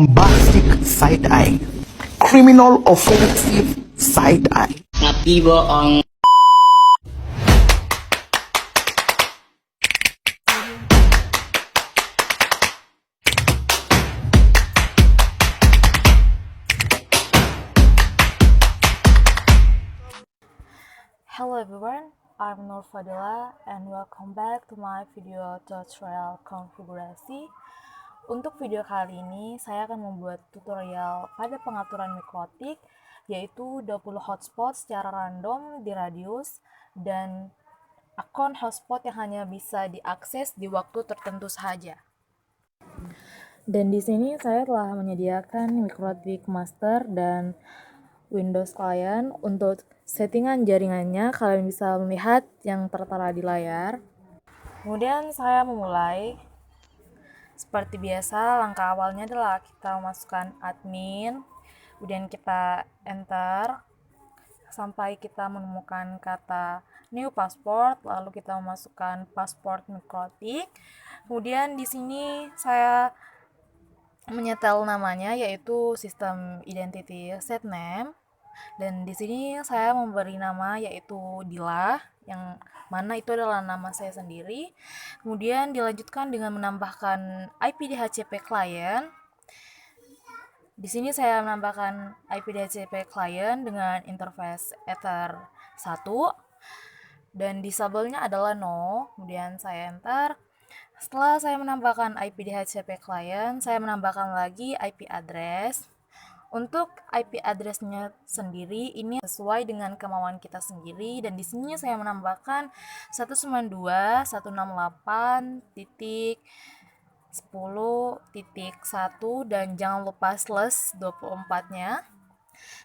bombastic side eye, criminal offensive side eye. Tapi bohong. Hello everyone, I'm Nur Fadila and welcome back to my video tutorial konfigurasi. Untuk video kali ini, saya akan membuat tutorial pada pengaturan mikrotik, yaitu 20 hotspot secara random di radius, dan akun hotspot yang hanya bisa diakses di waktu tertentu saja. Dan di sini saya telah menyediakan mikrotik master dan Windows Client. Untuk settingan jaringannya, kalian bisa melihat yang tertera di layar. Kemudian saya memulai. Seperti biasa, langkah awalnya adalah kita masukkan admin, kemudian kita enter sampai kita menemukan kata new passport, lalu kita memasukkan password mikrotik. Kemudian di sini saya menyetel namanya, yaitu sistem identity set name, dan di sini saya memberi nama yaitu Dila, yang mana itu adalah nama saya sendiri. Kemudian dilanjutkan dengan menambahkan IP DHCP client. Di sini saya menambahkan IP DHCP client dengan interface Ether 1 dan disable-nya adalah no. Kemudian saya enter. Setelah saya menambahkan IP DHCP client, saya menambahkan lagi IP address. Untuk IP address-nya sendiri ini sesuai dengan kemauan kita sendiri, dan di sini saya menambahkan 192.168.10.1 dan jangan lupa slash 24-nya.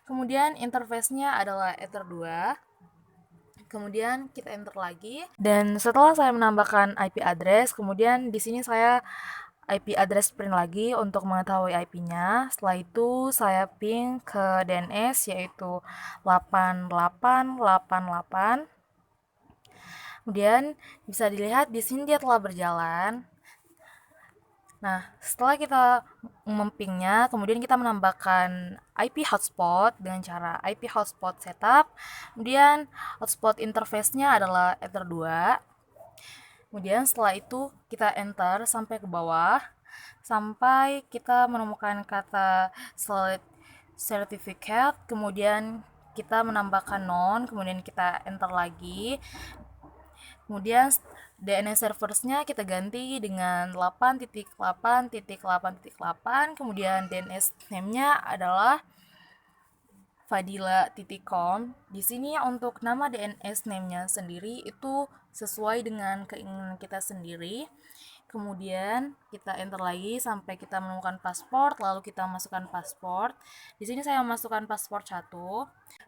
Kemudian interface-nya adalah Ether 2. Kemudian kita enter lagi, dan setelah saya menambahkan IP address, kemudian di sini saya IP address print lagi untuk mengetahui IP-nya. Setelah itu saya ping ke DNS yaitu 8888. Kemudian bisa dilihat di sini dia telah berjalan. Nah, setelah kita mempingnya, kemudian kita menambahkan IP hotspot dengan cara IP hotspot setup. Kemudian hotspot interface-nya adalah Ether 2. Kemudian setelah itu kita enter sampai ke bawah, sampai kita menemukan kata select certificate, kemudian kita menambahkan non, kemudian kita enter lagi. Kemudian DNS serversnya kita ganti dengan 8.8.8.8, kemudian DNS name-nya adalah fadila.com. Di sini untuk nama DNS name-nya sendiri itu sesuai dengan keinginan kita sendiri. Kemudian kita enter lagi sampai kita menemukan paspor, lalu kita masukkan paspor. Di sini saya memasukkan paspor 1.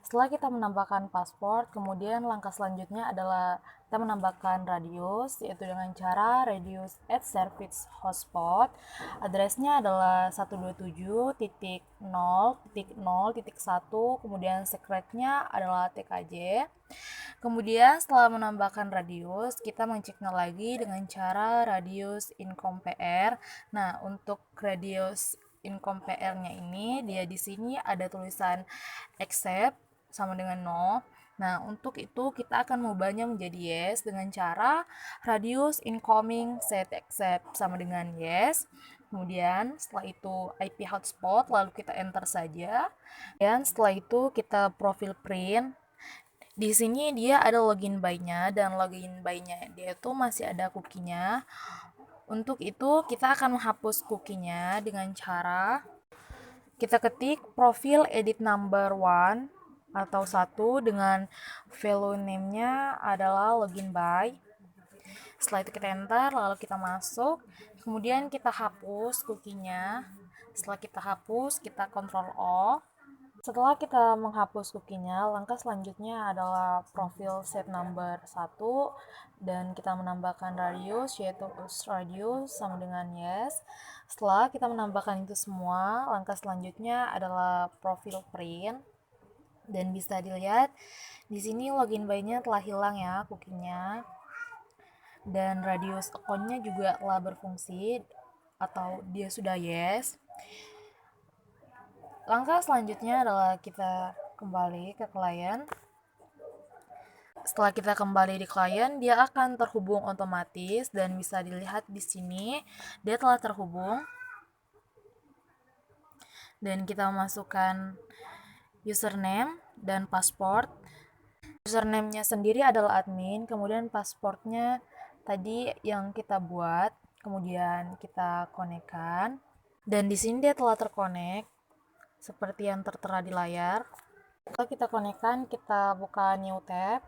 Setelah kita menambahkan paspor, kemudian langkah selanjutnya adalah kita menambahkan radius, yaitu dengan cara radius at service hotspot. Addressnya adalah 127.0.0.1, kemudian secretnya adalah TKJ. Kemudian setelah menambahkan radius, kita mengeceknya lagi dengan cara radius incompare. Nah, untuk radius incompare-nya ini, dia di sini ada tulisan accept sama dengan no. Nah, untuk itu kita akan mengubahnya menjadi yes dengan cara radius incoming set accept sama dengan yes. Kemudian setelah itu IP hotspot, lalu kita enter saja. Dan setelah itu kita profil print. Di sini dia ada login by-nya, dan login by-nya dia itu masih ada cookie-nya. Untuk itu kita akan menghapus cookie-nya dengan cara kita ketik profil edit number 1 atau 1 dengan value name-nya adalah login by. Setelah itu kita enter, lalu kita masuk, kemudian kita hapus cookie-nya. Setelah kita hapus, kita Ctrl O. Setelah kita menghapus cookie-nya, langkah selanjutnya adalah profil set number 1 dan kita menambahkan radius, yaitu radius sama dengan yes. Setelah kita menambahkan itu semua, langkah selanjutnya adalah profil print, dan bisa dilihat di sini login by-nya telah hilang ya cookie-nya, dan radius account-nya juga telah berfungsi atau dia sudah yes. Langkah selanjutnya adalah kita kembali ke klien. Setelah kita kembali di klien, dia akan terhubung otomatis dan bisa dilihat di sini dia telah terhubung. Dan kita masukkan username dan password. Username-nya sendiri adalah admin, kemudian passwordnya tadi yang kita buat, kemudian kita konekkan. Dan di sini dia telah terkonek seperti yang tertera di layar. Kalau kita konekkan, kita buka new tab.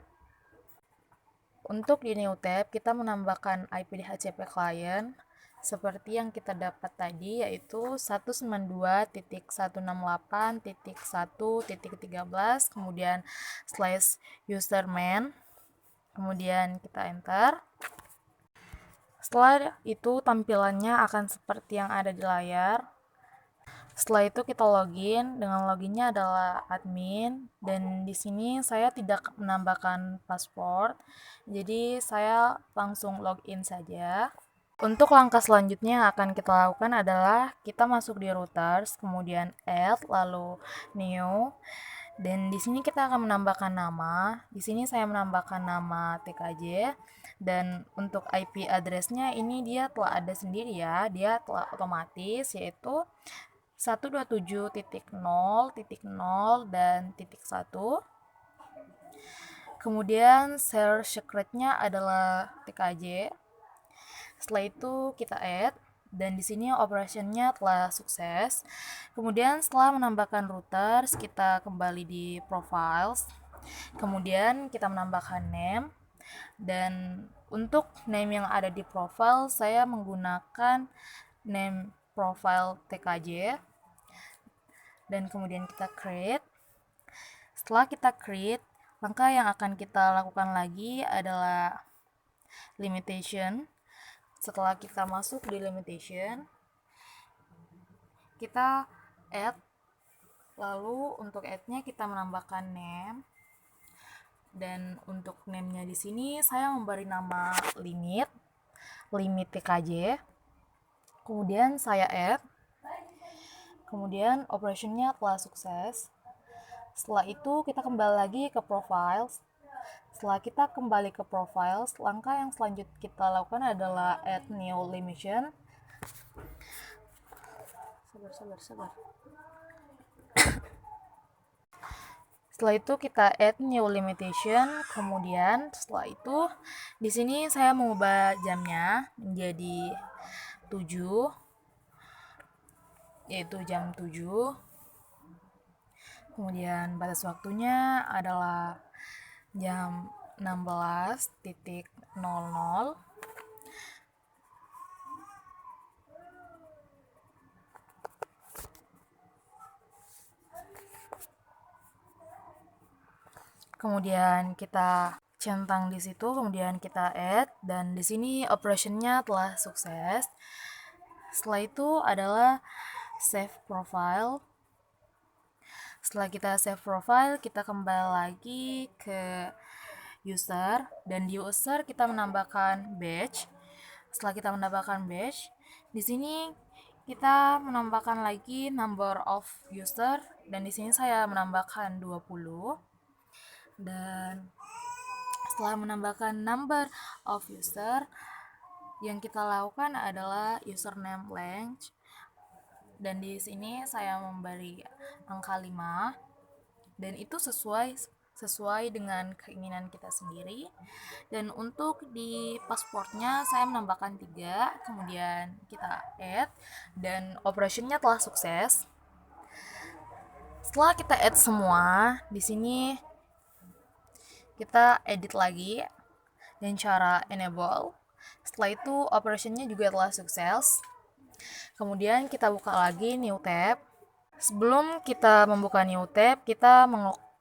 Untuk di new tab, kita menambahkan IP DHCP client seperti yang kita dapat tadi, yaitu 192.168.1.13, kemudian slash username, kemudian kita enter. Setelah itu tampilannya akan seperti yang ada di layar. Setelah itu kita login, dengan loginnya adalah admin, dan di sini saya tidak menambahkan password, jadi saya langsung login saja. Untuk langkah selanjutnya yang akan kita lakukan adalah kita masuk di routers, kemudian add, lalu new, dan di sini kita akan menambahkan nama. Di sini saya menambahkan nama TKJ, dan untuk IP address-nya ini dia telah ada sendiri ya, dia telah otomatis, yaitu 127.0.0 dan .1. Kemudian share secret-nya adalah TKJ. Setelah itu kita add, dan di sini operation-nya telah sukses. Kemudian setelah menambahkan routers, kita kembali di profiles. Kemudian kita menambahkan name, dan untuk name yang ada di profile saya menggunakan name profile TKJ. Dan kemudian kita create. Setelah kita create, langkah yang akan kita lakukan lagi adalah limitation. Setelah kita masuk di limitation, kita add, lalu untuk add-nya kita menambahkan name, dan untuk name-nya di sini saya memberi nama limit TKJ. Kemudian saya add, kemudian operation-nya telah sukses. Setelah itu kita kembali lagi ke profiles. Setelah kita kembali ke profiles, langkah yang selanjutnya kita lakukan adalah add new limitation. Sabar. Setelah itu kita add new limitation, kemudian setelah itu di sini saya mengubah jamnya menjadi 7, yaitu jam 7. Kemudian batas waktunya adalah jam 16.00. Kemudian kita centang di situ, kemudian kita add, dan di sini operationnya telah sukses. Setelah itu adalah save profile. Setelah kita save profile, kita kembali lagi ke user, dan di user kita menambahkan badge. Setelah kita menambahkan badge, di sini kita menambahkan lagi number of user, dan di sini saya menambahkan 20. Dan setelah menambahkan number of user, yang kita lakukan adalah username length, dan di sini saya memberi angka 5, dan itu sesuai dengan keinginan kita sendiri. Dan untuk di passwordnya saya menambahkan 3, kemudian kita add, dan operationnya telah sukses. Setelah kita add semua, di sini kita edit lagi dengan cara enable. Setelah itu operationnya juga telah sukses. Kemudian kita buka lagi new tab. Sebelum kita membuka new tab, kita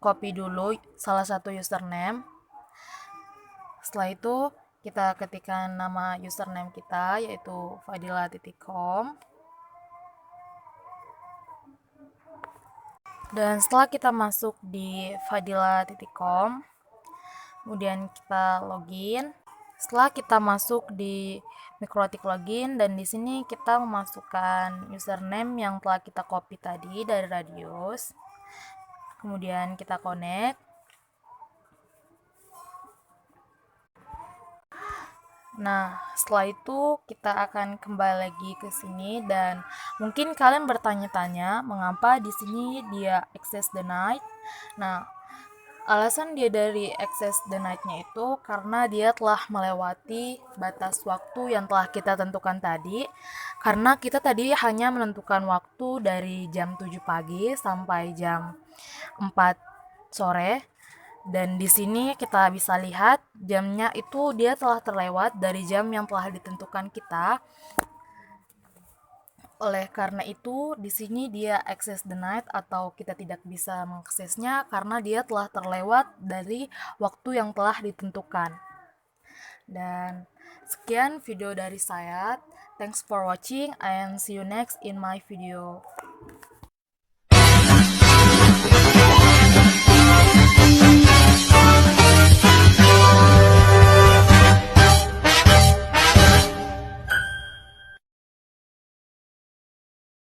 copy dulu salah satu username. Setelah itu kita ketikkan nama username kita, yaitu fadila.com. Dan setelah kita masuk di fadila.com, kemudian kita login. Setelah kita masuk di mikrotik login, dan di sini kita memasukkan username yang telah kita copy tadi dari Radius. Kemudian kita connect. Nah, setelah itu kita akan kembali lagi ke sini, dan mungkin kalian bertanya-tanya mengapa di sini dia access denied. Nah, alasan dia dari access denied-nya itu karena dia telah melewati batas waktu yang telah kita tentukan tadi. Karena kita tadi hanya menentukan waktu dari jam 7 pagi sampai jam 4 sore. Dan di sini kita bisa lihat jamnya itu dia telah terlewat dari jam yang telah ditentukan kita. Oleh karena itu, di sini dia access denied atau kita tidak bisa mengaksesnya karena dia telah terlewat dari waktu yang telah ditentukan. Dan sekian video dari saya. Thanks for watching and see you next in my video.